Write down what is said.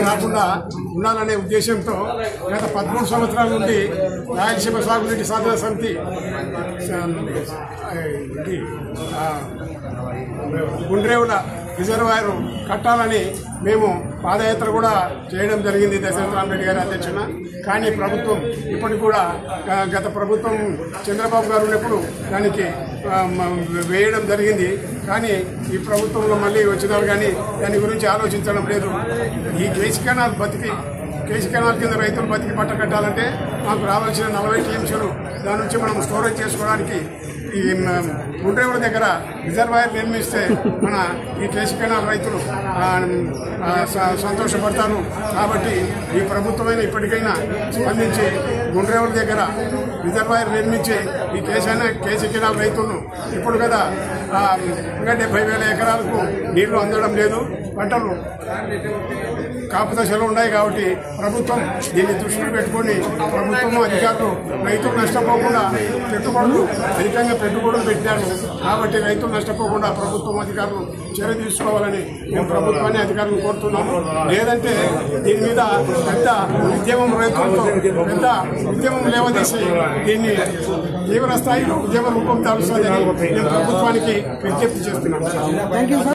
రాకుండా ఉండాలనే ఉద్దేశంతో గత 13 సంవత్సరాల నుండి రాయలసీమ సాగునీటి సాధన సమితి గుండ్రేవుల రిజర్వాయర్ కట్టాలని మేము పాదయాత్ర కూడా చేయడం జరిగింది దశరథరామరెడ్డి గారి అధ్యక్షన. కానీ ప్రభుత్వం ఇప్పటికి కూడా గత ప్రభుత్వం చంద్రబాబు గారు ఉన్నప్పుడు దానికి వేయడం జరిగింది. కానీ ఈ ప్రభుత్వంలో మళ్ళీ వచ్చినారు కానీ దాని గురించి ఆలోచించడం లేదు. ఈ కేసీ కెనాల్ కింద రైతులు బతికి పట్ట కట్టాలంటే మాకు రావాల్సిన 40 టీఎంసీలు దాని నుంచి మనం స్టోరేజ్ చేసుకోవడానికి ఈ గుండ్రేవుల దగ్గర రిజర్వాయర్ నిర్మిస్తే మన ఈ కేసీ కెనాల్ రైతులు సంతోషపడతారు. కాబట్టి ఈ ప్రభుత్వమైన ఇప్పటికైనా స్పందించి గుండ్రేవుల దగ్గర రిజర్వాయర్ నిర్మించి ఈ కేసీ కెనాల్ రైతులను ఇప్పుడు కదా ఇంకా 70,000 ఎకరాలకు నీళ్లు అందడం లేదు, పంటలు కాపు దశలో ఉన్నాయి. కాబట్టి ప్రభుత్వం దీన్ని దృష్టిలో పెట్టుకొని ప్రభుత్వం అధికారులు రైతులు నష్టపోకుండా అధికంగా పెట్టుబడులు పెట్టారు. కాబట్టి రైతులు నష్టపోకుండా ప్రభుత్వం అధికారులు చర్య తీసుకోవాలని మేము ప్రభుత్వాన్ని అధికారులను కోరుతున్నాము. లేదంటే దీని మీద పెద్ద ఉద్యమం లేవదీసి దీన్ని తీవ్ర స్థాయిలో ఉద్యమ రూపం దాల్చాలని మేము ప్రభుత్వానికి విజ్ఞప్తి చేస్తున్నాము.